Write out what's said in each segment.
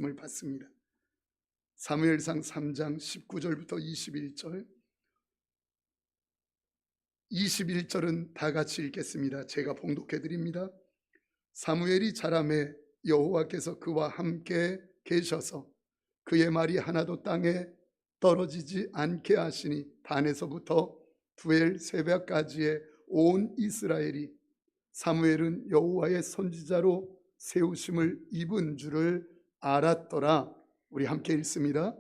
을 받습니다. 사무엘상 3장 19절부터 21절, 21절은 다 같이 읽겠습니다. 제가 봉독해 드립니다. 사무엘이 자라매 여호와께서 그와 함께 계셔서 그의 말이 하나도 땅에 떨어지지 않게 하시니 단에서부터 부엘 세배까지의 온 이스라엘이 사무엘은 여호와의 선지자로 세우심을 입은 줄을 알았더라. 우리 함께 읽습니다.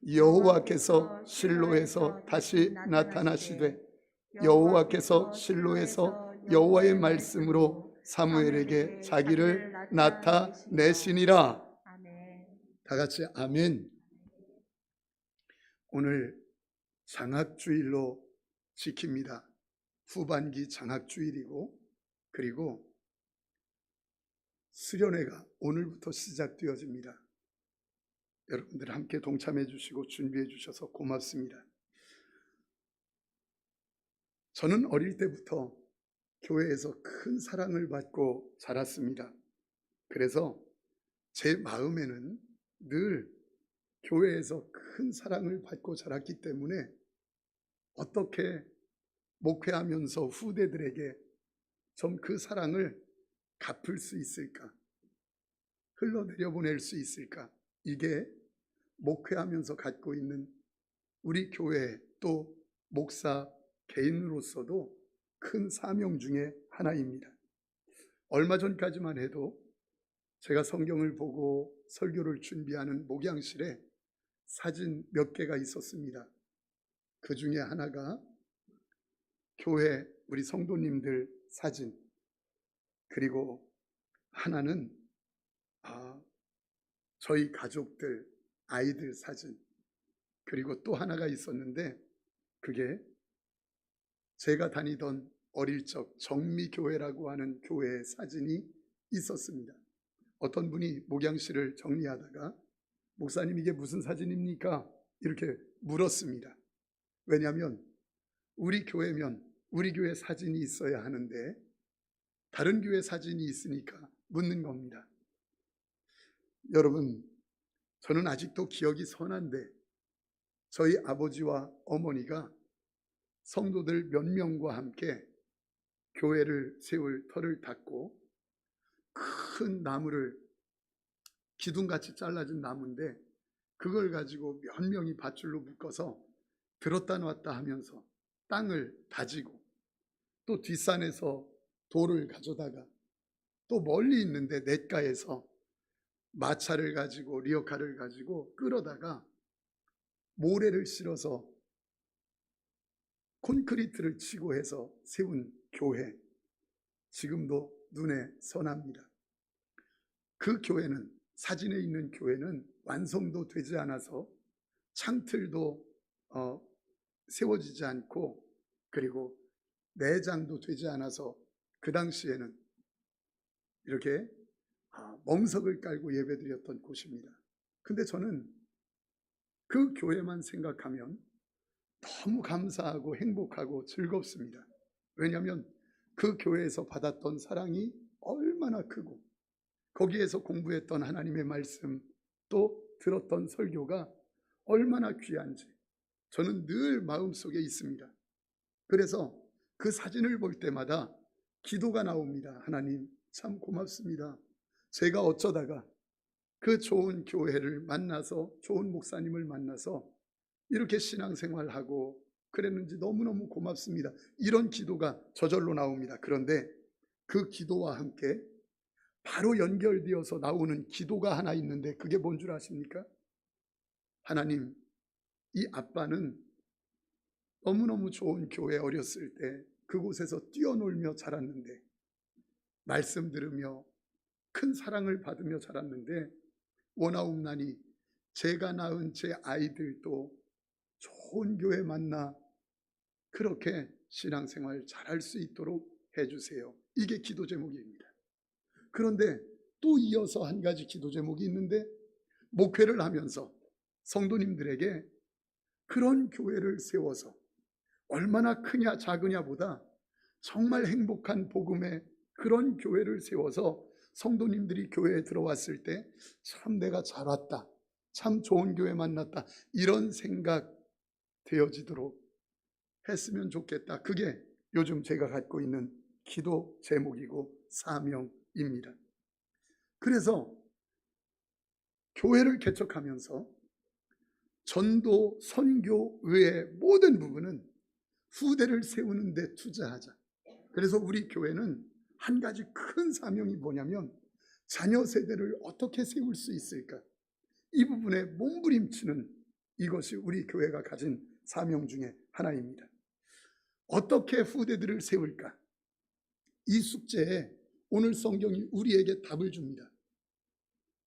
여호와께서 실로에서 다시 나타나시되 여호와께서 실로에서 여호와의 말씀으로 사무엘에게 자기를 나타내시니라. 다 같이 아멘. 오늘 장학주일로 지킵니다. 후반기 장학주일이고, 그리고 수련회가 오늘부터 시작되어집니다. 여러분들 함께 동참해 주시고 준비해 주셔서 고맙습니다. 저는 어릴 때부터 교회에서 큰 사랑을 받고 자랐습니다. 그래서 제 마음에는 늘 교회에서 큰 사랑을 받고 자랐기 때문에 어떻게 목회하면서 후대들에게 좀 그 사랑을 갚을 수 있을까, 흘러내려보낼 수 있을까, 이게 목회하면서 갖고 있는 우리 교회 또 목사 개인으로서도 큰 사명 중에 하나입니다. 얼마 전까지만 해도 제가 성경을 보고 설교를 준비하는 목양실에 사진 몇 개가 있었습니다. 그 중에 하나가 교회 우리 성도님들 사진, 그리고 하나는 저희 가족들 아이들 사진, 그리고 또 하나가 있었는데 그게 제가 다니던 어릴 적 정미교회라고 하는 교회의 사진이 있었습니다. 어떤 분이 목양실을 정리하다가 목사님 이게 무슨 사진입니까? 이렇게 물었습니다. 왜냐하면 우리 교회면 우리 교회 사진이 있어야 하는데 다른 교회 사진이 있으니까 묻는 겁니다. 여러분, 저는 아직도 기억이 선한데 저희 아버지와 어머니가 성도들 몇 명과 함께 교회를 세울 터를 닦고 큰 나무를, 기둥같이 잘라진 나무인데 그걸 가지고 몇 명이 밧줄로 묶어서 들었다 놨다 하면서 땅을 다지고, 또 뒷산에서 돌을 가져다가, 또 멀리 있는데 냇가에서 마차를 가지고 리어카를 가지고 끌어다가 모래를 실어서 콘크리트를 치고 해서 세운 교회, 지금도 눈에 선합니다. 그 교회는, 사진에 있는 교회는 완성도 되지 않아서 창틀도 세워지지 않고, 그리고 내장도 되지 않아서 그 당시에는 이렇게 멍석을 깔고 예배드렸던 곳입니다. 근데 저는 그 교회만 생각하면 너무 감사하고 행복하고 즐겁습니다. 왜냐하면 그 교회에서 받았던 사랑이 얼마나 크고, 거기에서 공부했던 하나님의 말씀, 또 들었던 설교가 얼마나 귀한지 저는 늘 마음속에 있습니다. 그래서 그 사진을 볼 때마다 기도가 나옵니다. 하나님 참 고맙습니다. 제가 어쩌다가 그 좋은 교회를 만나서, 좋은 목사님을 만나서 이렇게 신앙생활하고 그랬는지 너무너무 고맙습니다. 이런 기도가 저절로 나옵니다. 그런데 그 기도와 함께 바로 연결되어서 나오는 기도가 하나 있는데 그게 뭔 줄 아십니까? 하나님, 이 아빠는 너무너무 좋은 교회 어렸을 때 그곳에서 뛰어놀며 자랐는데, 말씀 들으며 큰 사랑을 받으며 자랐는데, 원하옵나니 제가 낳은 제 아이들도 좋은 교회 만나 그렇게 신앙생활 잘할 수 있도록 해주세요. 이게 기도 제목입니다. 그런데 또 이어서 한 가지 기도 제목이 있는데, 목회를 하면서 성도님들에게 그런 교회를 세워서 얼마나 크냐 작으냐 보다 정말 행복한 복음의 그런 교회를 세워서 성도님들이 교회에 들어왔을 때 참 내가 잘 왔다, 참 좋은 교회 만났다, 이런 생각 되어지도록 했으면 좋겠다. 그게 요즘 제가 갖고 있는 기도 제목이고 사명입니다. 그래서 교회를 개척하면서 전도, 선교 외의 모든 부분은 후대를 세우는 데 투자하자. 그래서 우리 교회는 한 가지 큰 사명이 뭐냐면 자녀 세대를 어떻게 세울 수 있을까? 이 부분에 몸부림치는 이것이 우리 교회가 가진 사명 중에 하나입니다. 어떻게 후대들을 세울까? 이 숙제에 오늘 성경이 우리에게 답을 줍니다.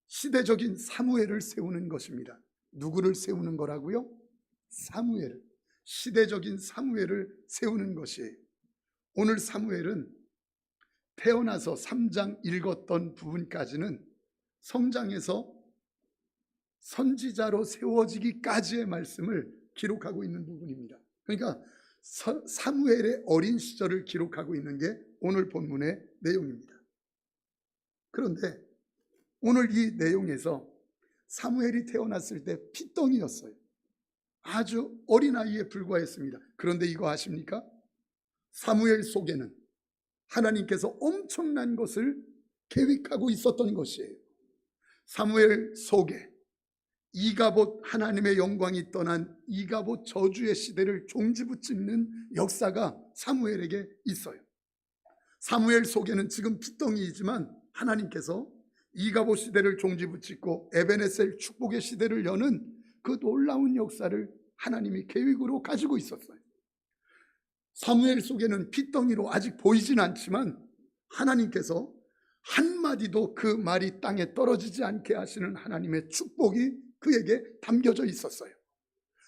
시대적인 사무엘을 세우는 것입니다. 누구를 세우는 거라고요? 사무엘을. 시대적인 사무엘을 세우는 것이에요. 오늘 사무엘은 태어나서 3장 읽었던 부분까지는 성장에서 선지자로 세워지기까지의 말씀을 기록하고 있는 부분입니다. 그러니까 사무엘의 어린 시절을 기록하고 있는 게 오늘 본문의 내용입니다. 그런데 오늘 이 내용에서 사무엘이 태어났을 때 핏덩이였어요. 아주 어린아이에 불과했습니다. 그런데 이거 아십니까? 사무엘 속에는 하나님께서 엄청난 것을 계획하고 있었던 것이에요. 사무엘 속에 이가봇, 하나님의 영광이 떠난 이가봇 저주의 시대를 종지부짓는 역사가 사무엘에게 있어요. 사무엘 속에는 지금 핏덩이이지만 하나님께서 이가봇 시대를 종지부짓고 에베네셀 축복의 시대를 여는 그 놀라운 역사를 하나님이 계획으로 가지고 있었어요. 사무엘 속에는 핏덩이로 아직 보이진 않지만 하나님께서 한마디도 그 말이 땅에 떨어지지 않게 하시는 하나님의 축복이 그에게 담겨져 있었어요.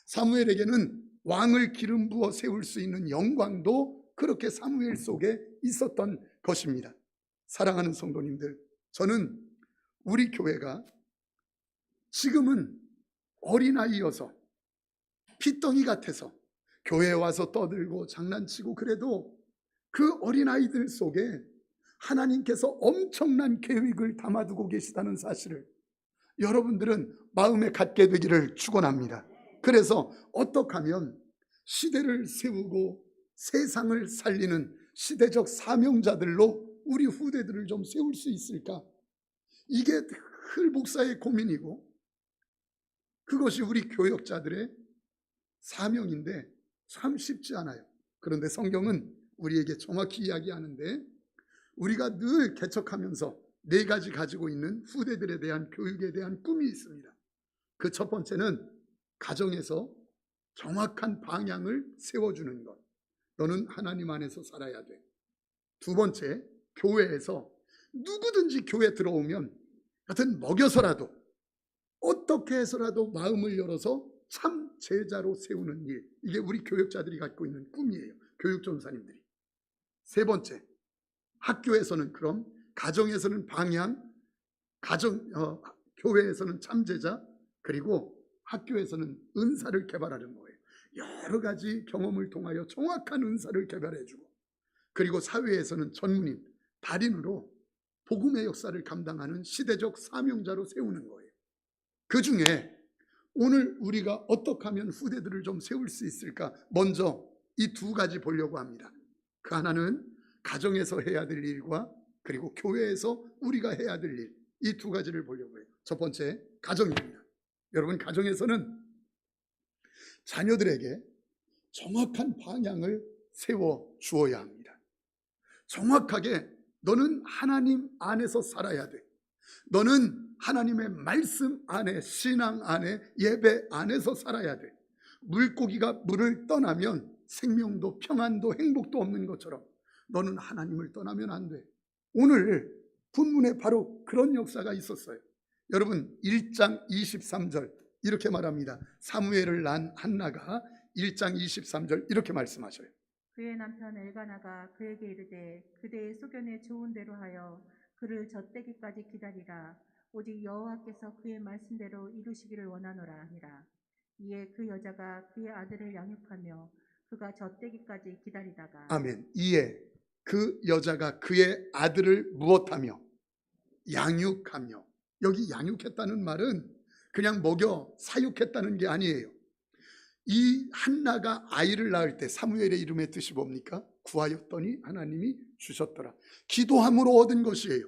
사무엘에게는 왕을 기름 부어 세울 수 있는 영광도 그렇게 사무엘 속에 있었던 것입니다. 사랑하는 성도님들, 저는 우리 교회가 지금은 어린아이여서 핏덩이 같아서 교회에 와서 떠들고 장난치고 그래도 그 어린아이들 속에 하나님께서 엄청난 계획을 담아두고 계시다는 사실을 여러분들은 마음에 갖게 되기를 축원합니다. 그래서 어떻게 하면 시대를 세우고 세상을 살리는 시대적 사명자들로 우리 후대들을 좀 세울 수 있을까? 이게 늘 목사의 고민이고 그것이 우리 교역자들의 사명인데 참 쉽지 않아요. 그런데 성경은 우리에게 정확히 이야기하는데 우리가 늘 개척하면서 4가지 가지고 있는 후대들에 대한 교육에 대한 꿈이 있습니다. 그 첫 번째는 가정에서 정확한 방향을 세워주는 것. 너는 하나님 안에서 살아야 돼. 두 번째, 교회에서 누구든지 교회 들어오면 하여튼 먹여서라도 어떻게 해서라도 마음을 열어서 참 제자로 세우는 일. 이게 우리 교육자들이 갖고 있는 꿈이에요. 교육전사님들이. 세 번째, 학교에서는 그럼, 가정에서는 방향, 교회에서는 참제자, 그리고 학교에서는 은사를 개발하는 거예요. 여러 가지 경험을 통하여 정확한 은사를 개발해주고, 그리고 사회에서는 전문인, 달인으로 복음의 역사를 감당하는 시대적 사명자로 세우는 거예요. 그 중에 오늘 우리가 어떻게 하면 후대들을 좀 세울 수 있을까? 먼저 이 2가지 보려고 합니다. 그 하나는 가정에서 해야 될 일과 그리고 교회에서 우리가 해야 될 일, 이 2가지를 보려고 해요. 첫 번째, 가정입니다. 여러분, 가정에서는 자녀들에게 정확한 방향을 세워 주어야 합니다. 정확하게 너는 하나님 안에서 살아야 돼. 너는 하나님의 말씀 안에, 신앙 안에, 예배 안에서 살아야 돼. 물고기가 물을 떠나면 생명도 평안도 행복도 없는 것처럼 너는 하나님을 떠나면 안 돼. 오늘 본문에 바로 그런 역사가 있었어요. 여러분, 1장 23절 이렇게 말합니다. 사무엘을 낳은 한나가 1장 23절 이렇게 말씀하셔요. 그의 남편 엘가나가 그에게 이르되 그대의 소견에 좋은 대로 하여 그를 젖되기까지 기다리라. 오직 여호와께서 그의 말씀대로 이루시기를 원하노라 하니라. 이에 그 여자가 그의 아들을 양육하며 그가 젖되기까지 기다리다가 아멘. 이에 그 여자가 그의 아들을 무엇하며 양육하며, 여기 양육했다는 말은 그냥 먹여 사육했다는 게 아니에요. 이 한나가 아이를 낳을 때 사무엘의 이름의 뜻이 뭡니까? 구하였더니 하나님이 주셨더라. 기도함으로 얻은 것이에요.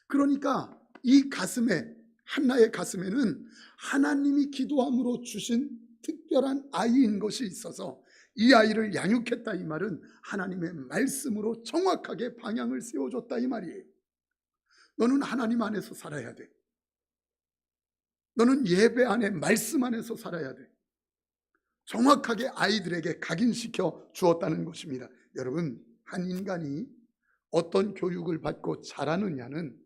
그러니까 이 가슴에, 한나의 가슴에는 하나님이 기도함으로 주신 특별한 아이인 것이 있어서 이 아이를 양육했다, 이 말은 하나님의 말씀으로 정확하게 방향을 세워줬다, 이 말이에요. 너는 하나님 안에서 살아야 돼. 너는 예배 안에, 말씀 안에서 살아야 돼. 정확하게 아이들에게 각인시켜 주었다는 것입니다. 여러분, 한 인간이 어떤 교육을 받고 자라느냐는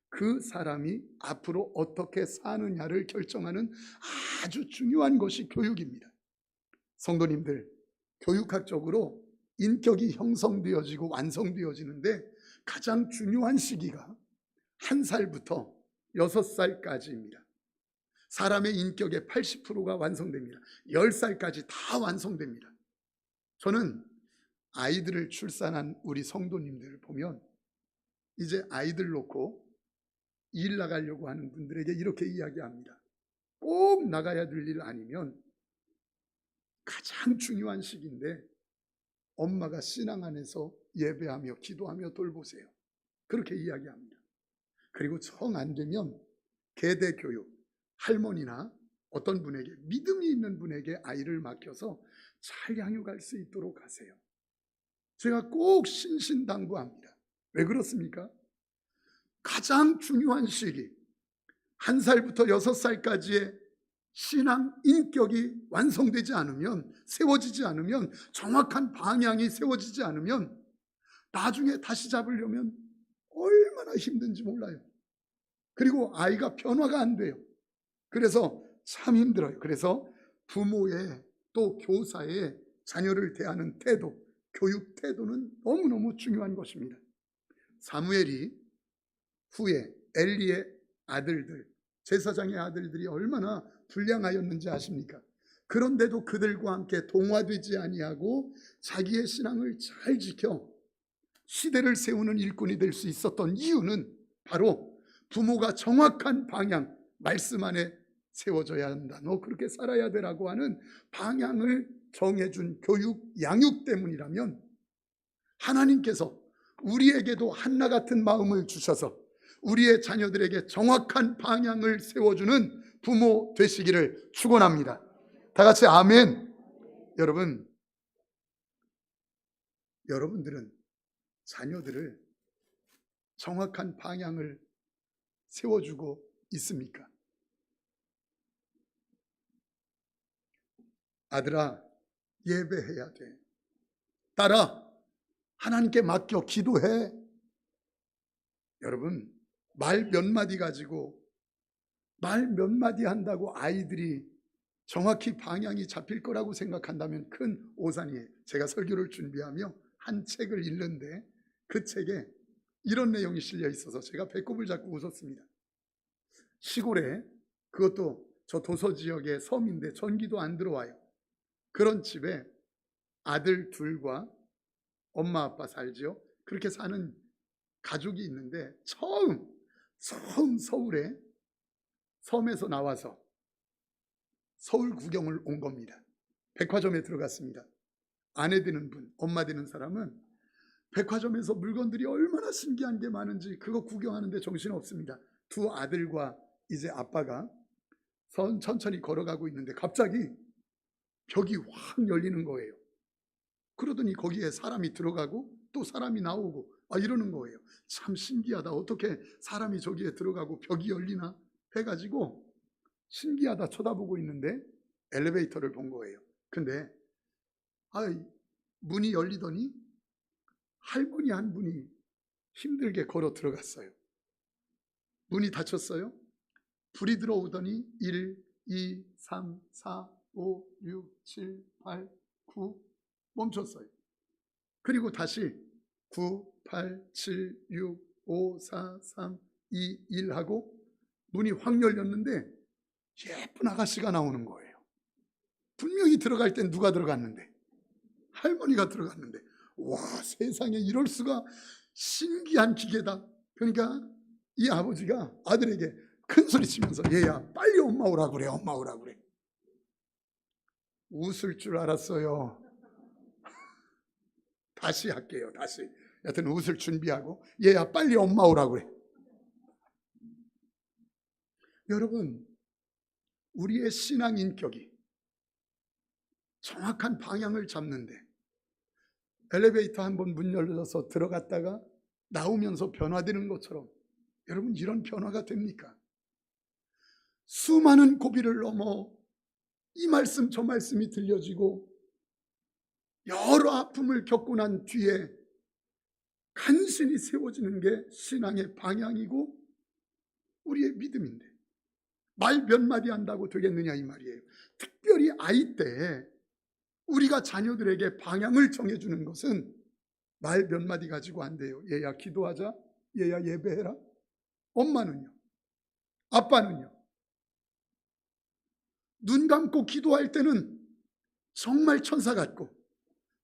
그 사람이 앞으로 어떻게 사느냐를 결정하는 아주 중요한 것이 교육입니다. 성도님들, 교육학적으로 인격이 형성되어지고 완성되어지는데 가장 중요한 시기가 1살부터 6살까지입니다. 사람의 인격의 80%가 완성됩니다. 10살까지 다 완성됩니다. 저는 아이들을 출산한 우리 성도님들을 보면 이제 아이들 놓고 일 나가려고 하는 분들에게 이렇게 이야기합니다. 꼭 나가야 될 일 아니면 가장 중요한 시기인데 엄마가 신앙 안에서 예배하며 기도하며 돌보세요. 그렇게 이야기합니다. 그리고 정 안 되면 계대 교육, 할머니나 어떤 분에게, 믿음이 있는 분에게 아이를 맡겨서 잘 양육할 수 있도록 하세요. 제가 꼭 신신당부합니다. 왜 그렇습니까? 가장 중요한 시기, 1살부터 6살까지의 신앙 인격이 완성되지 않으면, 세워지지 않으면, 정확한 방향이 세워지지 않으면 나중에 다시 잡으려면 얼마나 힘든지 몰라요. 그리고 아이가 변화가 안 돼요. 그래서 참 힘들어요. 그래서 부모의, 또 교사의 자녀를 대하는 태도, 교육 태도는 너무너무 중요한 것입니다. 사무엘이 후에 엘리의 아들들, 제사장의 아들들이 얼마나 불량하였는지 아십니까? 그런데도 그들과 함께 동화되지 아니하고 자기의 신앙을 잘 지켜 시대를 세우는 일꾼이 될 수 있었던 이유는 바로 부모가 정확한 방향, 말씀 안에 세워져야 한다, 너 그렇게 살아야 되라고 하는 방향을 정해준 교육, 양육 때문이라면 하나님께서 우리에게도 한나 같은 마음을 주셔서 우리의 자녀들에게 정확한 방향을 세워주는 부모 되시기를 축원합니다. 다 같이 아멘. 여러분, 여러분들은 자녀들을 정확한 방향을 세워주고 있습니까? 아들아, 예배해야 돼. 딸아, 하나님께 맡겨 기도해. 여러분, 말 몇 마디 가지고, 말 몇 마디 한다고 아이들이 정확히 방향이 잡힐 거라고 생각한다면 큰 오산이에요. 제가 설교를 준비하며 한 책을 읽는데 그 책에 이런 내용이 실려 있어서 제가 배꼽을 잡고 웃었습니다. 시골에, 그것도 저 도서 지역의 섬인데 전기도 안 들어와요. 그런 집에 아들 둘과 엄마 아빠 살죠. 그렇게 사는 가족이 있는데 처음 서울에 섬에서 나와서 서울 구경을 온 겁니다. 백화점에 들어갔습니다. 아내 되는 분, 엄마 되는 사람은 백화점에서 물건들이 얼마나 신기한 게 많은지 그거 구경하는데 정신없습니다. 두 아들과 이제 아빠가 천천히 걸어가고 있는데 갑자기 벽이 확 열리는 거예요. 그러더니 거기에 사람이 들어가고 또 사람이 나오고 이러는 거예요. 참 신기하다. 어떻게 사람이 저기에 들어가고 벽이 열리나 해가지고 신기하다 쳐다보고 있는데 엘리베이터를 본 거예요. 근데 문이 열리더니 할머니 한 분이 힘들게 걸어 들어갔어요. 문이 닫혔어요. 불이 들어오더니 1, 2, 3, 4, 5, 6, 7, 8, 9 멈췄어요. 그리고 다시 9, 8, 7, 6, 5, 4, 3, 2, 1 하고 문이 확 열렸는데 예쁜 아가씨가 나오는 거예요. 분명히 들어갈 땐 누가 들어갔는데? 할머니가 들어갔는데, 와, 세상에 이럴 수가, 신기한 기계다. 그러니까 이 아버지가 아들에게 큰 소리 치면서 얘야 빨리 엄마 오라 그래, 엄마 오라 그래. 웃을 줄 알았어요. 다시 할게요. 다시. 여튼 웃을 준비하고 얘야 빨리 엄마 오라 그래. 여러분, 우리의 신앙 인격이 정확한 방향을 잡는데 엘리베이터 한번 문 열려서 들어갔다가 나오면서 변화되는 것처럼 여러분 이런 변화가 됩니까? 수많은 고비를 넘어 이 말씀 저 말씀이 들려지고 여러 아픔을 겪고 난 뒤에 간신히 세워지는 게 신앙의 방향이고 우리의 믿음인데 말 몇 마디 한다고 되겠느냐 이 말이에요. 특별히 아이 때 우리가 자녀들에게 방향을 정해주는 것은 말 몇 마디 가지고 안 돼요. 얘야 기도하자, 얘야 예배해라. 엄마는요? 아빠는요? 눈 감고 기도할 때는 정말 천사 같고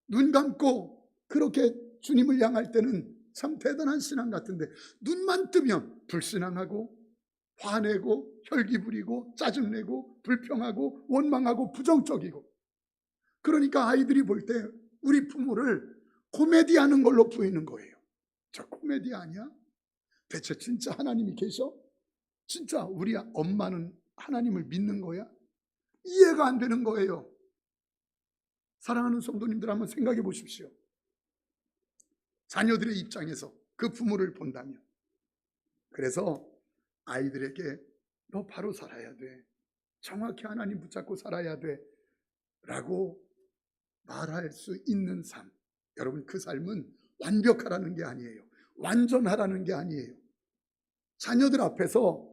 눈 감고 그렇게 주님을 향할 때는 참 대단한 신앙 같은데 눈만 뜨면 불신앙하고 화내고 혈기 부리고 짜증내고 불평하고 원망하고 부정적이고, 그러니까 아이들이 볼 때 우리 부모를 코미디 하는 걸로 보이는 거예요. 저 코미디 아니야? 대체 진짜 하나님이 계셔? 진짜 우리 엄마는 하나님을 믿는 거야? 이해가 안 되는 거예요. 사랑하는 성도님들 한번 생각해 보십시오. 자녀들의 입장에서 그 부모를 본다면. 그래서 아이들에게 너 바로 살아야 돼, 정확히 하나님 붙잡고 살아야 돼 라고 말할 수 있는 삶. 여러분 그 삶은 완벽하라는 게 아니에요. 완전하라는 게 아니에요. 자녀들 앞에서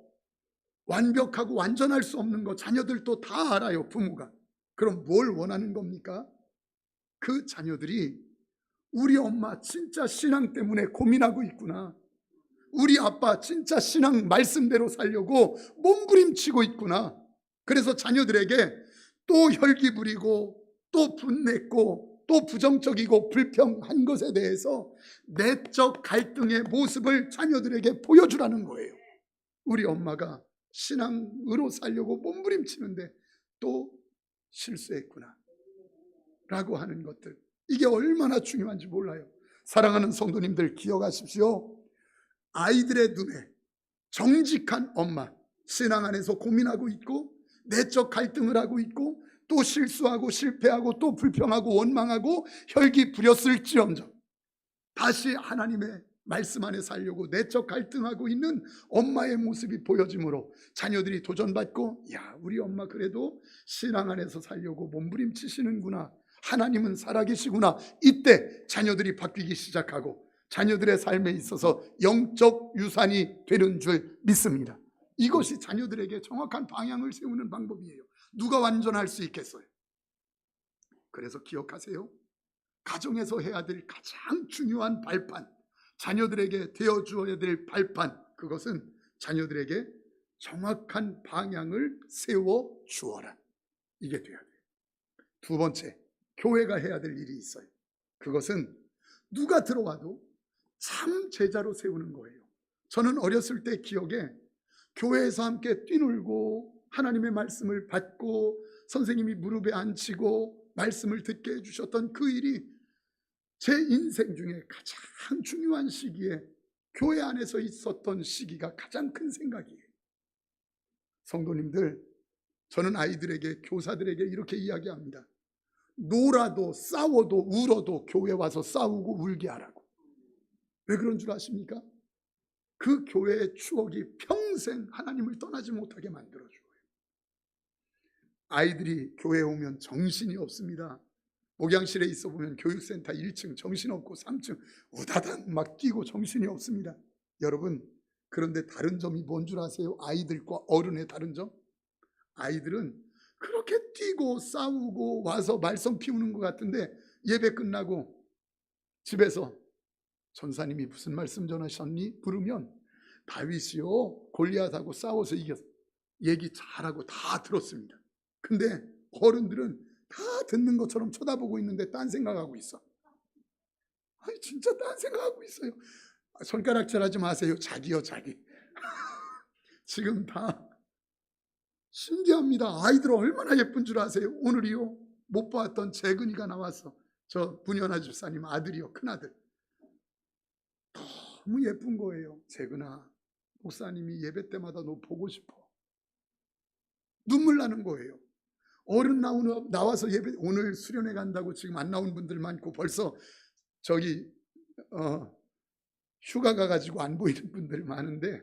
완벽하고 완전할 수 없는 거 자녀들도 다 알아요, 부모가. 그럼 뭘 원하는 겁니까? 그 자녀들이 우리 엄마 진짜 신앙 때문에 고민하고 있구나, 우리 아빠 진짜 신앙 말씀대로 살려고 몸부림치고 있구나. 그래서 자녀들에게 또 혈기 부리고 또 분냈고 또 부정적이고 불평한 것에 대해서 내적 갈등의 모습을 자녀들에게 보여주라는 거예요. 우리 엄마가 신앙으로 살려고 몸부림치는데 또 실수했구나 라고 하는 것들, 이게 얼마나 중요한지 몰라요. 사랑하는 성도님들 기억하십시오. 아이들의 눈에 정직한 엄마, 신앙 안에서 고민하고 있고 내적 갈등을 하고 있고 또 실수하고 실패하고 또 불평하고 원망하고 혈기 부렸을지언정 다시 하나님의 말씀 안에 살려고 내적 갈등하고 있는 엄마의 모습이 보여지므로 자녀들이 도전받고, 야 우리 엄마 그래도 신앙 안에서 살려고 몸부림치시는구나, 하나님은 살아계시구나. 이때 자녀들이 바뀌기 시작하고 자녀들의 삶에 있어서 영적 유산이 되는 줄 믿습니다. 이것이 자녀들에게 정확한 방향을 세우는 방법이에요. 누가 완전할 수 있겠어요? 그래서 기억하세요. 가정에서 해야 될 가장 중요한 발판, 자녀들에게 되어주어야 될 발판, 그것은 자녀들에게 정확한 방향을 세워 주어라. 이게 돼야 돼요. 두 번째, 교회가 해야 될 일이 있어요. 그것은 누가 들어와도 참 제자로 세우는 거예요. 저는 어렸을 때 기억에 교회에서 함께 뛰놀고 하나님의 말씀을 받고 선생님이 무릎에 앉히고 말씀을 듣게 해주셨던 그 일이 제 인생 중에 가장 중요한 시기에 교회 안에서 있었던 시기가 가장 큰 생각이에요. 성도님들, 저는 아이들에게, 교사들에게 이렇게 이야기합니다. 놀아도 싸워도 울어도 교회 와서 싸우고 울게 하라고. 왜 그런 줄 아십니까? 그 교회의 추억이 평생 하나님을 떠나지 못하게 만들어줘요. 아이들이 교회에 오면 정신이 없습니다. 목양실에 있어 보면 교육센터 1층 정신없고 3층 우다단 막 뛰고 정신이 없습니다. 여러분, 그런데 다른 점이 뭔 줄 아세요? 아이들과 어른의 다른 점? 아이들은 그렇게 뛰고 싸우고 와서 말썽 피우는 것 같은데 예배 끝나고 집에서 전사님이 무슨 말씀 전하셨니? 부르면 다윗이요 골리앗하고 싸워서 이겼어, 얘기 잘하고 다 들었습니다. 근데 어른들은 다 듣는 것처럼 쳐다보고 있는데 딴 생각하고 있어. 아니 진짜 딴 생각하고 있어요. 손가락질 하지 마세요. 자기요 자기. 지금 다 신기합니다. 아이들 얼마나 예쁜 줄 아세요? 오늘이요, 못 보았던 재근이가 나와서, 저 문현아 집사님 아들이요, 큰아들. 너무 예쁜 거예요. 재근아, 목사님이 예배 때마다 너 보고 싶어. 눈물 나는 거예요. 어른 나와서 예배, 오늘 수련회 간다고 지금 안 나온 분들 많고, 벌써 저기 휴가 가가지고 안 보이는 분들이 많은데,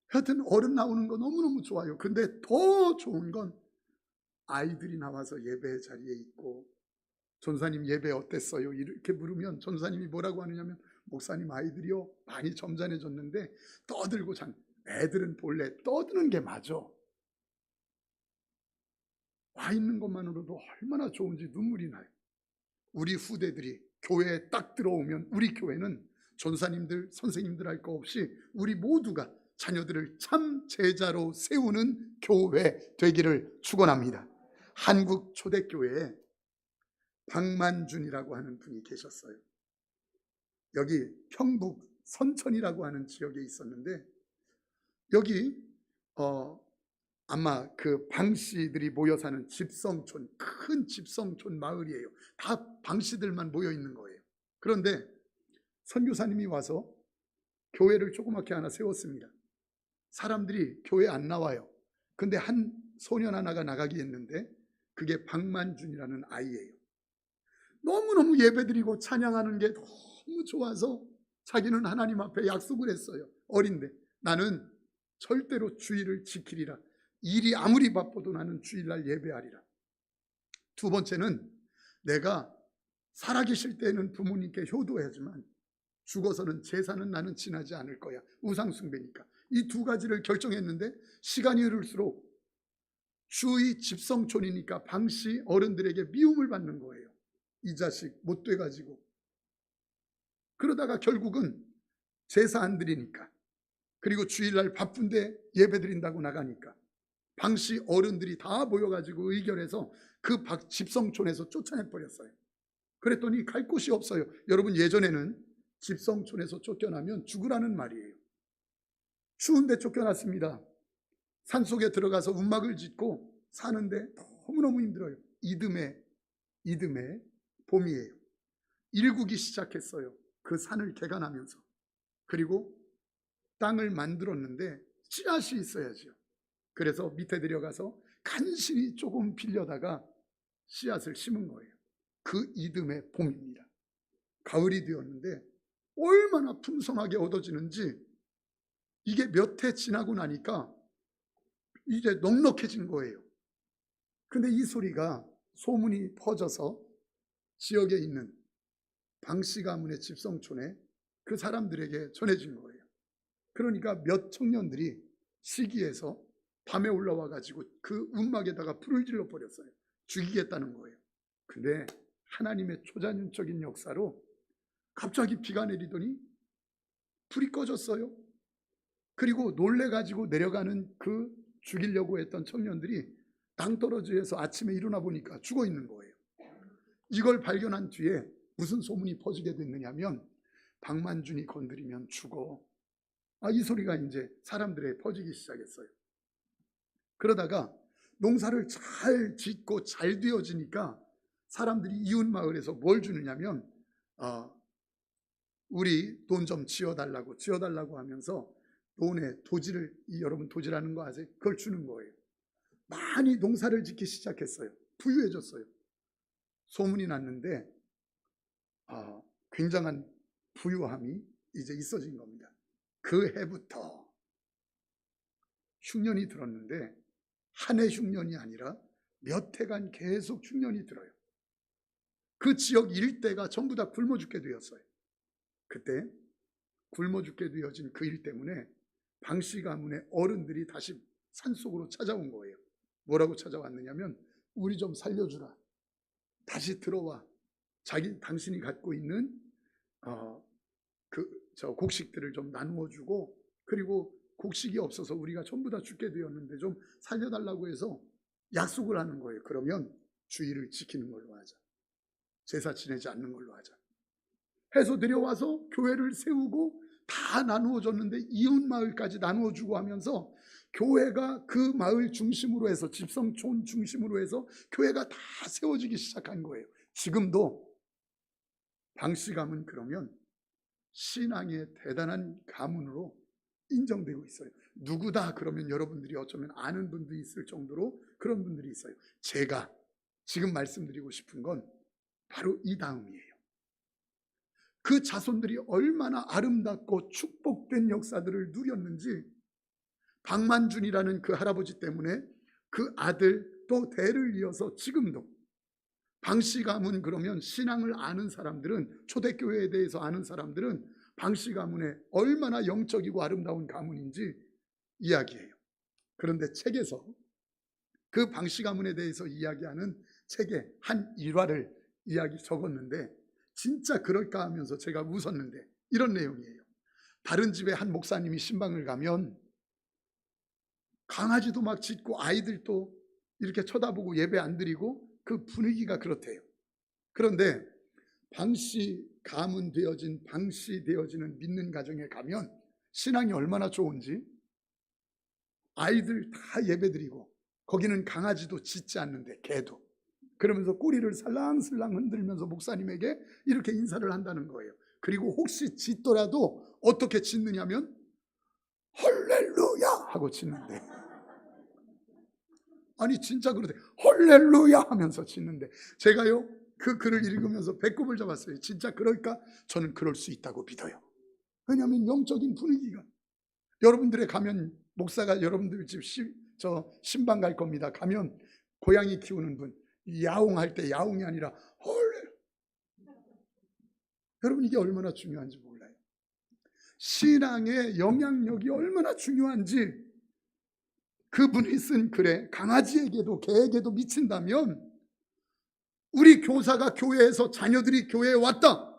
하여튼 어른 나오는 거 너무너무 좋아요. 근데 더 좋은 건 아이들이 나와서 예배 자리에 있고, 전사님 예배 어땠어요? 이렇게 물으면 전사님이 뭐라고 하느냐면, 목사님 아이들이요 많이 점잖해졌는데 떠들고 애들은 본래 떠드는 게 맞아. 와 있는 것만으로도 얼마나 좋은지 눈물이 나요. 우리 후대들이 교회에 딱 들어오면, 우리 교회는 전사님들 선생님들 할 거 없이 우리 모두가 자녀들을 참 제자로 세우는 교회 되기를 축원합니다. 한국 초대교회에 박만준이라고 하는 분이 계셨어요. 여기 평북 선천이라고 하는 지역에 있었는데, 여기 아마 그 방씨들이 모여 사는 집성촌, 큰 집성촌 마을이에요. 다 방씨들만 모여 있는 거예요. 그런데 선교사님이 와서 교회를 조그맣게 하나 세웠습니다. 사람들이 교회 안 나와요. 근데 한 소년 하나가 나가기 했는데, 그게 박만준이라는 아이예요. 너무너무 예배드리고 찬양하는 게 너무 좋아서 자기는 하나님 앞에 약속을 했어요. 어린데, 나는 절대로 주일을 지키리라. 일이 아무리 바빠도 나는 주일날 예배하리라. 두 번째는, 내가 살아계실 때는 부모님께 효도하지만 죽어서는 제사는 나는 지나지 않을 거야. 우상숭배니까. 이 두 가지를 결정했는데, 시간이 흐를수록 주위 집성촌이니까 방씨 어른들에게 미움을 받는 거예요. 이 자식 못 돼가지고. 그러다가 결국은 제사 안 드리니까, 그리고 주일날 바쁜데 예배 드린다고 나가니까 방씨 어른들이 다 모여가지고 의결해서 그 집성촌에서 쫓아내버렸어요. 그랬더니 갈 곳이 없어요. 여러분, 예전에는 집성촌에서 쫓겨나면 죽으라는 말이에요. 추운데 쫓겨났습니다. 산속에 들어가서 움막을 짓고 사는데 너무너무 힘들어요. 이듬해 봄이에요. 일구기 시작했어요. 그 산을 개간하면서. 그리고 땅을 만들었는데 씨앗이 있어야죠. 그래서 밑에 들여가서 간신히 조금 빌려다가 씨앗을 심은 거예요. 그 이듬해 봄입니다. 가을이 되었는데 얼마나 풍성하게 얻어지는지, 이게 몇 해 지나고 나니까 이제 넉넉해진 거예요. 근데 이 소리가 소문이 퍼져서 지역에 있는 방씨 가문의 집성촌에 그 사람들에게 전해진 거예요. 그러니까 몇 청년들이 시기해서 밤에 올라와 가지고 그 움막에다가 불을 질러 버렸어요. 죽이겠다는 거예요. 근데 하나님의 초자연적인 역사로 갑자기 비가 내리더니 불이 꺼졌어요. 그리고 놀래 가지고 내려가는 그 죽이려고 했던 청년들이 낭떠러지에서 아침에 일어나 보니까 죽어 있는 거예요. 이걸 발견한 뒤에 무슨 소문이 퍼지게 됐느냐면, 박만준이 건드리면 죽어. 이 소리가 이제 사람들에 퍼지기 시작했어요. 그러다가 농사를 잘 짓고 잘 되어지니까 사람들이 이웃 마을에서 뭘 주느냐면, 우리 돈 좀 지어달라고 하면서 돈에 도지를, 여러분 도지라는 거 아세요? 그걸 주는 거예요. 많이 농사를 짓기 시작했어요. 부유해졌어요. 소문이 났는데 굉장한 부유함이 이제 있어진 겁니다. 그 해부터 흉년이 들었는데, 한 해 흉년이 아니라 몇 해간 계속 흉년이 들어요. 그 지역 일대가 전부 다 굶어 죽게 되었어요. 그때 굶어 죽게 되어진 그 일 때문에 방씨 가문의 어른들이 다시 산속으로 찾아온 거예요. 뭐라고 찾아왔느냐면, 우리 좀 살려주라. 다시 들어와. 당신이 갖고 있는 곡식들을 좀 나누어 주고, 그리고 곡식이 없어서 우리가 전부 다 죽게 되었는데 좀 살려달라고 해서 약속을 하는 거예요. 그러면 주의를 지키는 걸로 하자. 제사 지내지 않는 걸로 하자. 해서 내려와서 교회를 세우고 다 나누어 줬는데 이웃 마을까지 나누어 주고 하면서 교회가 그 마을 중심으로 해서 집성촌 중심으로 해서 교회가 다 세워지기 시작한 거예요. 지금도 방씨가문 그러면 신앙의 대단한 가문으로 인정되고 있어요. 누구다 그러면 여러분들이 어쩌면 아는 분도 있을 정도로 그런 분들이 있어요. 제가 지금 말씀드리고 싶은 건 바로 이 다음이에요. 그 자손들이 얼마나 아름답고 축복된 역사들을 누렸는지 박만준이라는 그 할아버지 때문에 그 아들 또 대를 이어서 지금도 방씨 가문 그러면 신앙을 아는 사람들은 초대교회에 대해서 아는 사람들은 방씨 가문의 얼마나 영적이고 아름다운 가문인지 이야기해요. 그런데 책에서 그 방씨 가문에 대해서 이야기하는 책의 한 일화를 이야기 적었는데 진짜 그럴까 하면서 제가 웃었는데 이런 내용이에요. 다른 집에 한 목사님이 신방을 가면 강아지도 막 짖고 아이들도 이렇게 쳐다보고 예배 안 드리고 그 분위기가 그렇대요. 그런데 방씨 가문 되어진 방씨 되어지는 믿는 가정에 가면 신앙이 얼마나 좋은지 아이들 다 예배 드리고 거기는 강아지도 짖지 않는데 개도 그러면서 꼬리를 살랑살랑 흔들면서 목사님에게 이렇게 인사를 한다는 거예요. 그리고 혹시 짖더라도 어떻게 짖느냐면 헐렐루야 하고 짖는데 아니 진짜 그러대. 헐렐루야 하면서 짖는데 제가요 그 글을 읽으면서 배꼽을 잡았어요. 진짜 그럴까? 저는 그럴 수 있다고 믿어요. 왜냐하면 영적인 분위기가 여러분들의 가면 목사가 여러분들 집 신방 갈 겁니다. 가면 고양이 키우는 분 야옹할 때 야옹이 아니라 헐 여러분 이게 얼마나 중요한지 몰라요. 신앙의 영향력이 얼마나 중요한지 그분이 쓴 글에 강아지에게도 개에게도 미친다면 우리 교사가 교회에서 자녀들이 교회에 왔다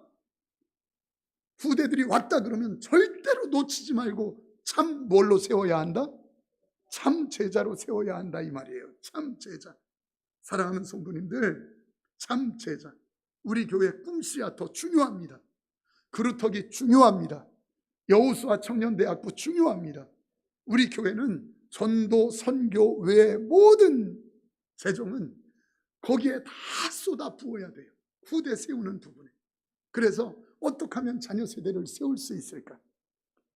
후대들이 왔다 그러면 절대로 놓치지 말고 참 뭘로 세워야 한다? 참 제자로 세워야 한다 이 말이에요. 참 제자. 사랑하는 성도님들 참 제자 우리 교회 꿈씨야 더 중요합니다. 그루터기 중요합니다. 여호수아 청년대학부 중요합니다. 우리 교회는 전도 선교 외의 모든 재정은 거기에 다 쏟아 부어야 돼요. 후대 세우는 부분에. 그래서 어떻게 하면 자녀 세대를 세울 수 있을까?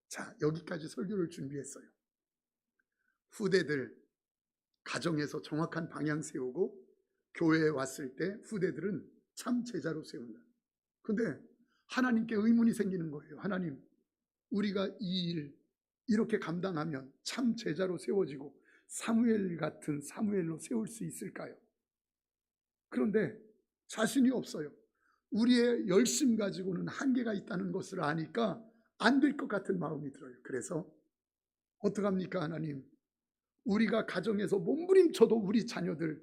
자, 여기까지 설교를 준비했어요. 후대들 가정에서 정확한 방향 세우고 교회에 왔을 때 후대들은 참 제자로 세운다. 근데 하나님께 의문이 생기는 거예요. 하나님, 우리가 이 일 이렇게 감당하면 참 제자로 세워지고 사무엘 같은 사무엘로 세울 수 있을까요? 그런데 자신이 없어요. 우리의 열심 가지고는 한계가 있다는 것을 아니까 안 될 것 같은 마음이 들어요. 그래서 어떡합니까 하나님? 우리가 가정에서 몸부림쳐도 우리 자녀들,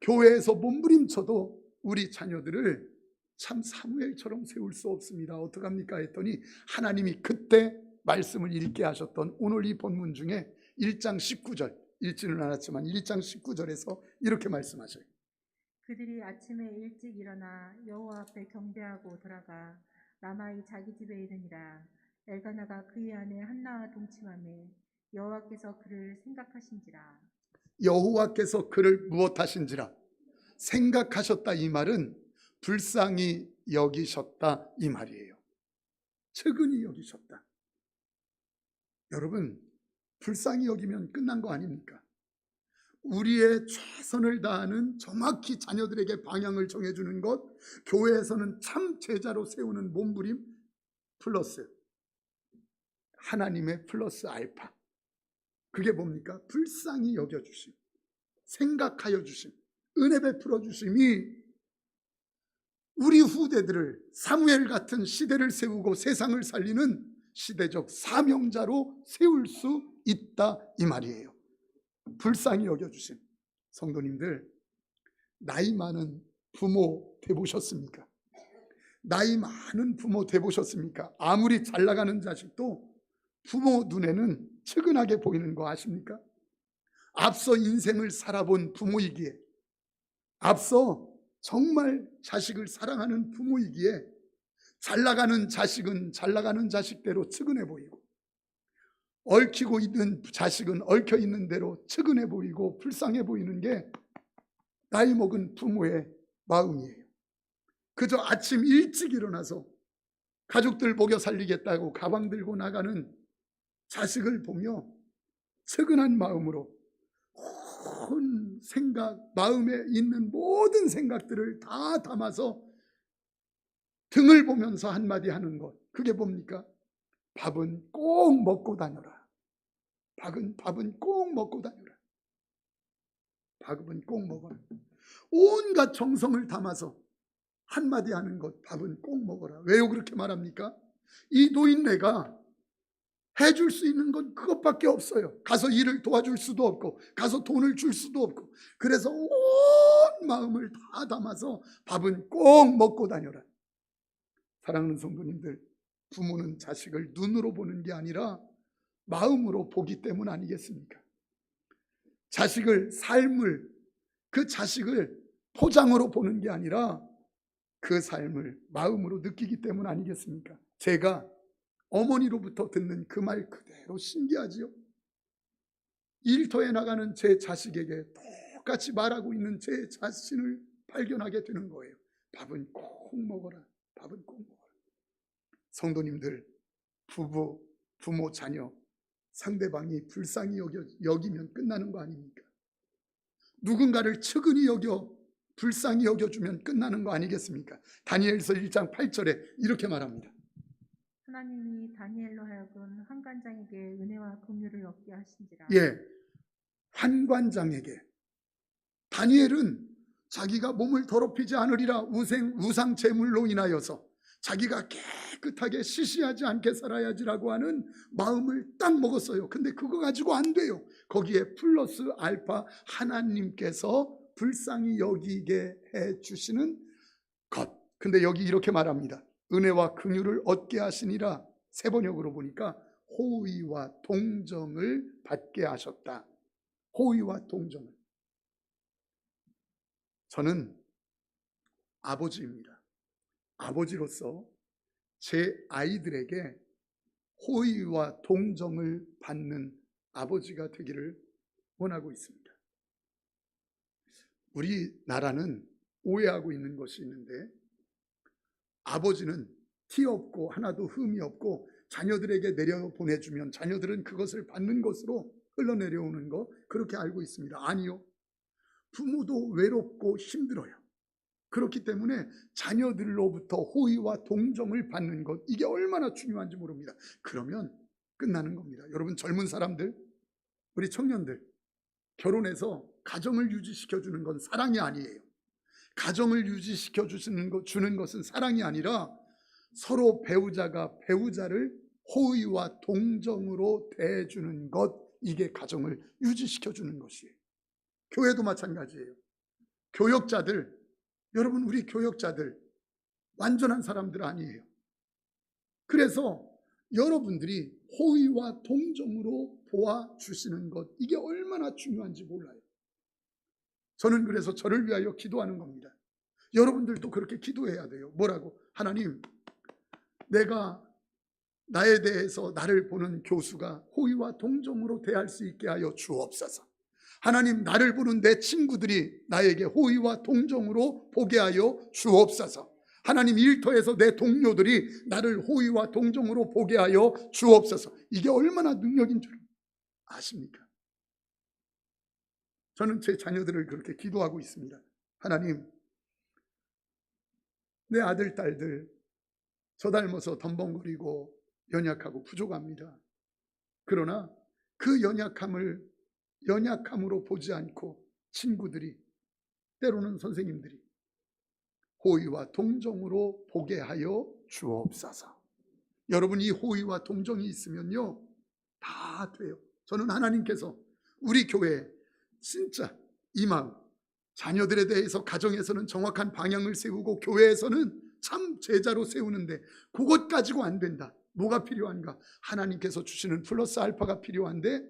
교회에서 몸부림쳐도 우리 자녀들을 참 사무엘처럼 세울 수 없습니다. 어떡합니까 했더니 하나님이 그때 말씀을 읽게 하셨던 오늘 이 본문 중에 1장 19절 읽지는 않았지만 1장 19절에서 이렇게 말씀하셔요. 그들이 아침에 일찍 일어나 여호와 앞에 경배하고 돌아가 라마의 자기 집에 이르니라. 엘가나가 그의 아내 한나와 동침하매 여호와께서 그를 생각하신지라. 여호와께서 그를 무엇하신지라 생각하셨다 이 말은 불쌍히 여기셨다 이 말이에요. 측은히 여기셨다. 여러분 불쌍히 여기면 끝난 거 아닙니까? 우리의 최선을 다하는 정확히 자녀들에게 방향을 정해주는 것, 교회에서는 참 제자로 세우는 몸부림 플러스 하나님의 플러스 알파. 그게 뭡니까? 불쌍히 여겨주심, 생각하여 주심, 은혜 베풀어 주심이 우리 후대들을 사무엘 같은 시대를 세우고 세상을 살리는 시대적 사명자로 세울 수 있다 이 말이에요. 불쌍히 여겨주심. 성도님들 나이 많은 부모 돼보셨습니까? 나이 많은 부모 돼보셨습니까? 아무리 잘 나가는 자식도 부모 눈에는 측은하게 보이는 거 아십니까? 앞서 인생을 살아본 부모이기에, 앞서 정말 자식을 사랑하는 부모이기에 잘 나가는 자식은 잘 나가는 자식대로 측은해 보이고, 얽히고 있는 자식은 얽혀 있는 대로 측은해 보이고 불쌍해 보이는 게 나이 먹은 부모의 마음이에요. 그저 아침 일찍 일어나서 가족들 먹여 살리겠다고 가방 들고 나가는 자식을 보며 측은한 마음으로 온 생각, 마음에 있는 모든 생각들을 다 담아서 등을 보면서 한마디 하는 것, 그게 뭡니까? 밥은 꼭 먹고 다녀라. 밥은 꼭 먹고 다녀라. 밥은 꼭 먹어라. 온갖 정성을 담아서 한마디 하는 것, 밥은 꼭 먹어라. 왜요 그렇게 말합니까? 이 노인네가 해줄 수 있는 건 그것밖에 없어요. 가서 일을 도와줄 수도 없고 가서 돈을 줄 수도 없고, 그래서 온 마음을 다 담아서 밥은 꼭 먹고 다녀라. 사랑하는 성도님들, 부모는 자식을 눈으로 보는 게 아니라 마음으로 보기 때문 아니겠습니까? 자식을, 삶을, 그 자식을 포장으로 보는 게 아니라 그 삶을 마음으로 느끼기 때문 아니겠습니까? 제가 어머니로부터 듣는 그 말 그대로 신기하지요? 일터에 나가는 제 자식에게 똑같이 말하고 있는 제 자신을 발견하게 되는 거예요. 밥은 꼭 먹어라. 밥은 꼭 먹어라. 성도님들, 부부, 부모, 자녀, 상대방이 불쌍히 여기면 끝나는 거 아닙니까? 누군가를 측은히 여겨 불쌍히 여겨주면 끝나는 거 아니겠습니까? 다니엘서 1장 8절에 이렇게 말합니다. 하나님이 다니엘로 하여금 환관장에게 은혜와 긍휼을 얻게 하신지라. 예, 환관장에게. 다니엘은 자기가 몸을 더럽히지 않으리라 우상 제물로 인하여서 자기가 깨끗하게 시시하지 않게 살아야지라고 하는 마음을 딱 먹었어요. 근데 그거 가지고 안 돼요. 거기에 플러스 알파 하나님께서 불쌍히 여기게 해 주시는 것. 근데 여기 이렇게 말합니다. 은혜와 긍휼을 얻게 하시니라. 세 번역으로 보니까 호의와 동정을 받게 하셨다. 호의와 동정을. 저는 아버지입니다. 아버지로서 제 아이들에게 호의와 동정을 받는 아버지가 되기를 원하고 있습니다. 우리나라는 오해하고 있는 것이 있는데, 아버지는 티 없고 하나도 흠이 없고 자녀들에게 내려보내주면 자녀들은 그것을 받는 것으로 흘러내려오는 것, 그렇게 알고 있습니다. 아니요. 부모도 외롭고 힘들어요. 그렇기 때문에 자녀들로부터 호의와 동정을 받는 것, 이게 얼마나 중요한지 모릅니다. 그러면 끝나는 겁니다. 여러분, 젊은 사람들, 우리 청년들, 결혼해서 가정을 유지시켜주는 건 사랑이 아니에요. 가정을 유지시켜 주는 것은 사랑이 아니라 서로 배우자가 배우자를 호의와 동정으로 대해주는 것, 이게 가정을 유지시켜 주는 것이에요. 교회도 마찬가지예요. 교역자들, 여러분, 우리 교역자들 완전한 사람들 아니에요. 그래서 여러분들이 호의와 동정으로 도와주시는 것, 이게 얼마나 중요한지 몰라요. 저는 그래서 저를 위하여 기도하는 겁니다. 여러분들도 그렇게 기도해야 돼요. 뭐라고? 하나님, 내가 나에 대해서 나를 보는 교수가 호의와 동정으로 대할 수 있게 하여 주옵소서. 하나님, 나를 보는 내 친구들이 나에게 호의와 동정으로 보게 하여 주옵소서. 하나님, 일터에서 내 동료들이 나를 호의와 동정으로 보게 하여 주옵소서. 이게 얼마나 능력인 줄 아십니까? 저는 제 자녀들을 그렇게 기도하고 있습니다. 하나님, 내 아들, 딸들 저 닮아서 덤벙거리고 연약하고 부족합니다. 그러나 그 연약함으로 보지 않고 친구들이, 때로는 선생님들이 호의와 동정으로 보게 하여 주옵소서. 여러분, 이 호의와 동정이 있으면요, 다 돼요. 저는 하나님께서 우리 교회에 진짜 이 마음, 자녀들에 대해서 가정에서는 정확한 방향을 세우고 교회에서는 참 제자로 세우는데 그것 가지고 안 된다. 뭐가 필요한가? 하나님께서 주시는 플러스 알파가 필요한데,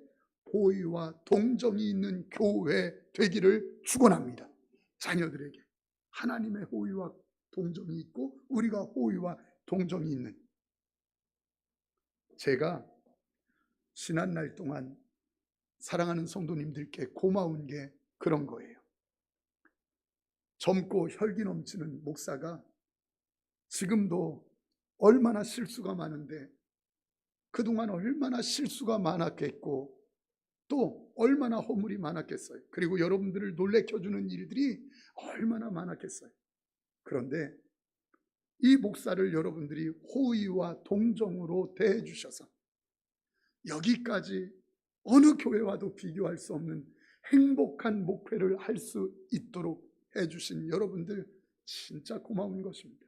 호의와 동정이 있는 교회 되기를 축원합니다. 자녀들에게 하나님의 호의와 동정이 있고 우리가 호의와 동정이 있는, 제가 지난날 동안 사랑하는 성도님들께 고마운 게 그런 거예요. 젊고 혈기 넘치는 목사가 지금도 얼마나 실수가 많은데 그동안 얼마나 실수가 많았겠고 또 얼마나 허물이 많았겠어요. 그리고 여러분들을 놀래켜주는 일들이 얼마나 많았겠어요. 그런데 이 목사를 여러분들이 호의와 동정으로 대해 주셔서 여기까지 어느 교회와도 비교할 수 없는 행복한 목회를 할 수 있도록 해주신 여러분들 진짜 고마운 것입니다.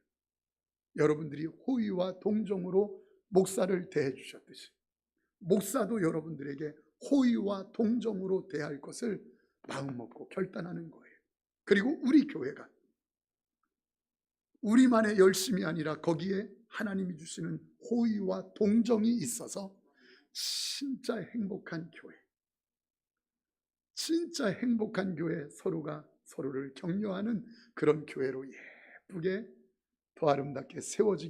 여러분들이 호의와 동정으로 목사를 대해 주셨듯이 목사도 여러분들에게 호의와 동정으로 대할 것을 마음먹고 결단하는 거예요. 그리고 우리 교회가 우리만의 열심이 아니라 거기에 하나님이 주시는 호의와 동정이 있어서 진짜 행복한 교회, 진짜 행복한 교회, 서로가 서로를 격려하는 그런 교회로 예쁘게 더 아름답게 세워지기